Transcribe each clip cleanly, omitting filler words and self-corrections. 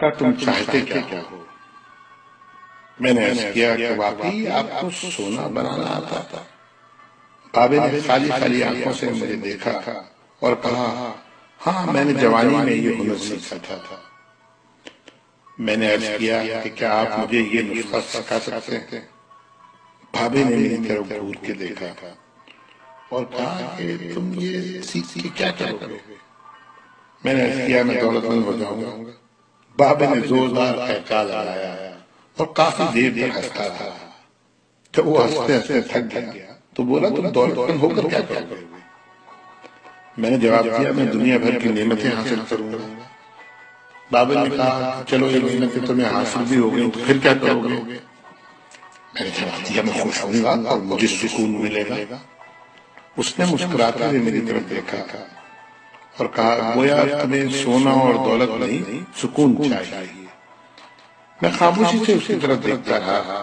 کا تم چاہتے کیا ہو؟ میں نے عرض کیا کہ واقعی آپ کو سونا بنانا آتا تھا؟ بابے نے خالی خالی آنکھوں سے مجھے دیکھا اور کہا ہاں میں نے جوانی میں یہ ہنر سیکھا تھا۔ میں نے عرض کیا کہ کیا آپ مجھے یہ نسخہ سکھا سکتے ہیں؟ بابے نے میری طرف گھور کے دیکھا اور کہا کہ تم یہ سیکھ کے کیا کرو گے؟ میں نے عرض کیا میں دولت مند ہو جاؤں گا۔ بابے نے زوردار قہقہہ لگایا اور کافی دیر تک ہنستا رہا۔ جب وہ ہنستے ہنستے تھک گیا تو بولا تم دولت مند ہو کر کیا کرو گے؟ میں نے جواب دیا میں دنیا بھر کی نعمتیں حاصل کروں گا۔ بابے نے کہا چلو یہ نعمتیں تمہیں حاصل بھی ہو گئی تو پھر کیا کرو گے؟ میں نے جواب دیا میں خوش ہوں گا اور مجھے سکون ملے گا۔ اس نے مسکراتے ہوئے میری طرف دیکھا اور کہا گویا تمہیں سونا اور دولت نہیں سکون چاہیے۔ میں خاموشی سے اس کی طرف دیکھتا رہا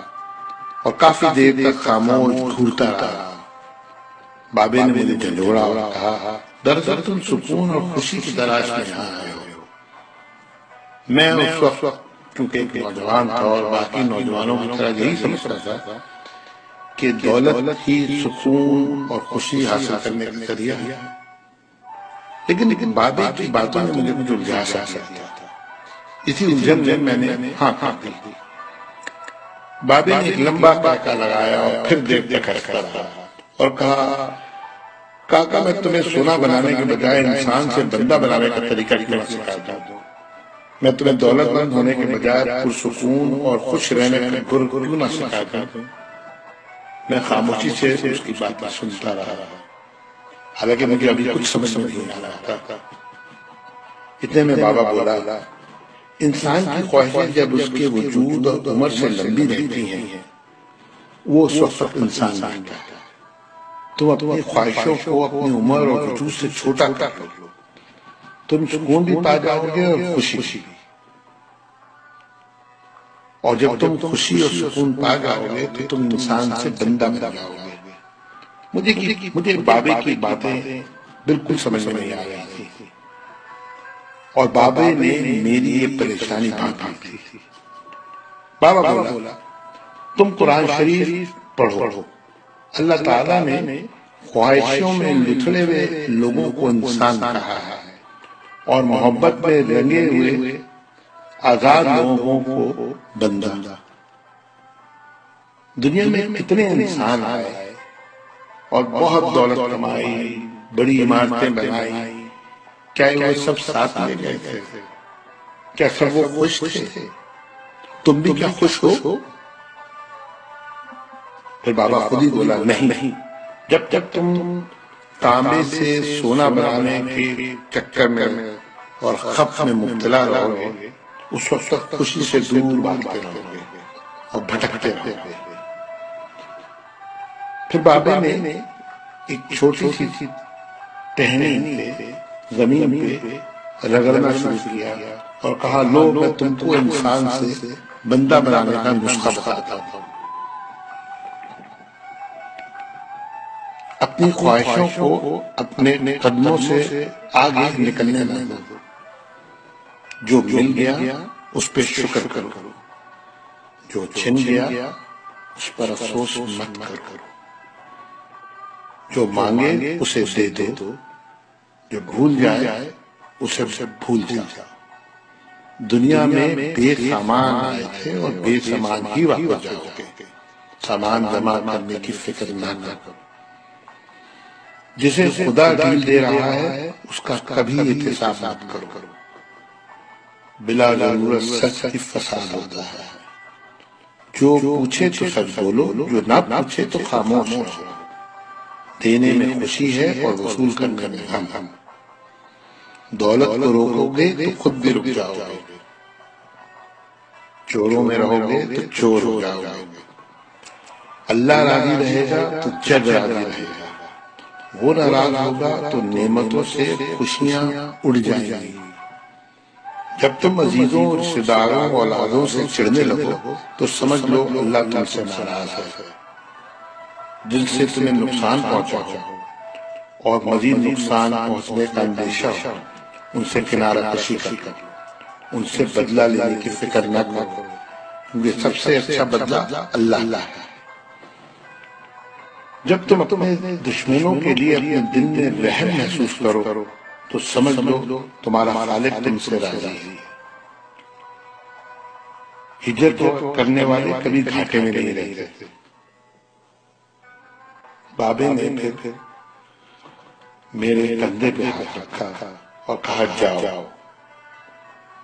اور کافی دیر تک خاموش گھورتا رہا۔ بابے نے مجھے جھنجھوڑا اور کہا دراصل تم سکون اور خوشی کی تلاش میں یہاں آئے ہو۔ میں اس وقت کیونکہ ایک نوجوان تھا اور باقی نوجوانوں کی طرح یہی سمجھتا تھا کہ دولت ہی سکون اور خوشی حاصل کرنے کا ذریعہ ہے، لیکن بابے کی باتوں نے مجھے کچھ الجھا سا دیا تھا۔ اسی الجھن میں میں نے ہاں کہا دی۔ بابے نے ایک لمبا قہقہہ لگایا اور پھر دیر تک ہنستا رہا اور کہا کاکا میں تمہیں سونا بنانے کے بجائے انسان سے بندہ بنانے کا طریقہ کیوں نہ سکھا دوں؟ میں تمہیں دولت مند ہونے کے بجائے پرسکون اور خوش رہنے کا گر کیوں نہ سکھا دوں؟ میں خاموشی سے اس کی باتیں سنتا رہا، حالانکہ مجھے ابھی کچھ سمجھ نہیں آ رہا تھا۔ اتنے میں بابا بولا انسان کی خواہشیں جب اس کے وجود اور عمر سے لمبی رہتی ہیں وہ اس وقت انسان رہتا ہے۔ تم اپنی خواہشوں کو اپنی عمر اور وجود سے چھوٹا کر لو، تم سکون بھی پا جاؤ گے اور خوشی بھی، اور جب تم خوشی اور سکون پا جاؤ گے تو تم انسان سے بندہ بن جاؤ گے۔ مجھے بابے کی باتیں بالکل سمجھ میں نہیں آ رہی تھی اور بابے نے میری یہ پریشانی بھانپ لی تھی۔ بابا بولا تم قرآن شریف پڑھو، اللہ تعالیٰ نے خواہشوں میں لتڑے ہوئے لوگوں کو انسان کہا ہے اور محبت میں رنگے ہوئے آزاد لوگوں کو بندہ۔ دنیا میں کتنے انسان آئے اور بہت دولت کمائی، بڑی عمارتیں بنائی، کیا وہ سب ساتھ لے گئے تھے؟ کیا سب وہ خوش تھے؟ تم بھی کیا خوش ہو؟ پھر بابا خود ہی بولا نہیں، جب تک تم تانبے سے سونا بنانے کے چکر میں اور خف میں مبتلا رہو گے اس وقت تک خوشی سے دور بھاگتے رہو گے اور بھٹکتے رہو گے۔ پھر بابے نے ایک چھوٹی سی ٹہنی پہ زمین پہ رگڑنا شروع کیا اور کہا لو میں تم کو انسان سے بندہ بنانے کا نسخہ بتاتا ہوں۔ اپنی خواہشوں کو اپنے قدموں سے آگے نکلنے نہ دو، جو مل گیا اس پہ شکر کرو، جو چھن گیا اس پر افسوس مت کرو، جو مانگے اسے دے دو، جو بھول جائے اسے بھول جا۔ دنیا میں بے سامان آئے تھے اور بے سامان ہی واپس جاؤ گے، سامان جمع کرنے کی فکر نہ کرو۔ جسے خدا ڈھیل دے رہا ہے اس کا کبھی احتساب مت کرو، بلا ضرورت سچ ہی فساد ہوتا ہے۔ جو پوچھے تو سچ بولو، جو نہ پوچھے تو خاموش رہو۔ دینے میں خوشی ہے اور وصول کرنے میں غم۔ دولت کو روکو گے تو خود بھی رک جاؤ گے، چوروں میں رہو گے تو چور ہو جاؤ گے۔ اللہ راضی رہے گا تو جگ راضی رہے گا، وہ ناراض ہوگا تو نعمتوں سے خوشیاں اڑ جائیں گی۔ جب تم عزیزوں، رشتہ داروں، اولادوں سے چڑھنے لگو تو سمجھ لو اللہ تم سے ناراض ہے۔ جن سے تمہیں نقصان پہنچا ہو اور مزید نقصان پہنچنے کا اندیشہ ہو ان سے کنارہ کشی کر لو۔ ان سے بدلہ لینے کی فکر نہ کرو، کیونکہ سب سے اچھا بدلہ اللہ ہے۔ جب تم اپنے دشمنوں کے لیے اپنے دل میں رحم محسوس کرو تو سمجھ لو تمہارا خالق تم سے راضی ہے۔ ہجرت کرنے والے کبھی گھاٹے میں نہیں رہتے۔ بابے نے پھر میرے کندھے پہ ہاتھ رکھا اور کہا جاؤ،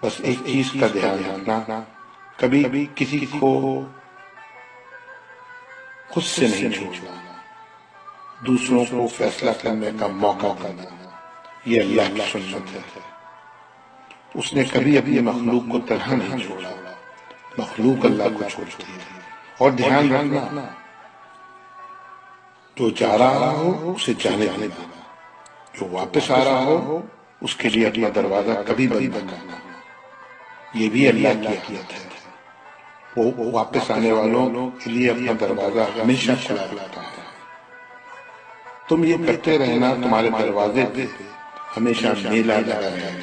بس ایک چیز کا دھیان رکھنا، کبھی کسی کو خود سے نہیں چھوڑنا، دوسروں کو فیصلہ کرنے کا موقع دینا، یہ اللہ کی سنت ہے۔ اس نے کبھی اپنی مخلوق کو تنہا نہیں چھوڑا، مخلوق اللہ کو چھوڑتی ہے۔ اور دھیان رکھنا، جو جا رہا ہو اسے جانے دینا، جو واپس آ رہا ہو اس کے لیے اپنا دروازہ کبھی بند نہ کرنا، یہ بھی اللہ کی عادت ہے۔ وہ واپس آنے والوں کے لیے اپنا دروازہ ہمیشہ کھلا رکھتا ہے۔ تم یہ کرتے رہنا، تمہارے دروازے پہ ہمیشہ میلہ لگا رہے گا۔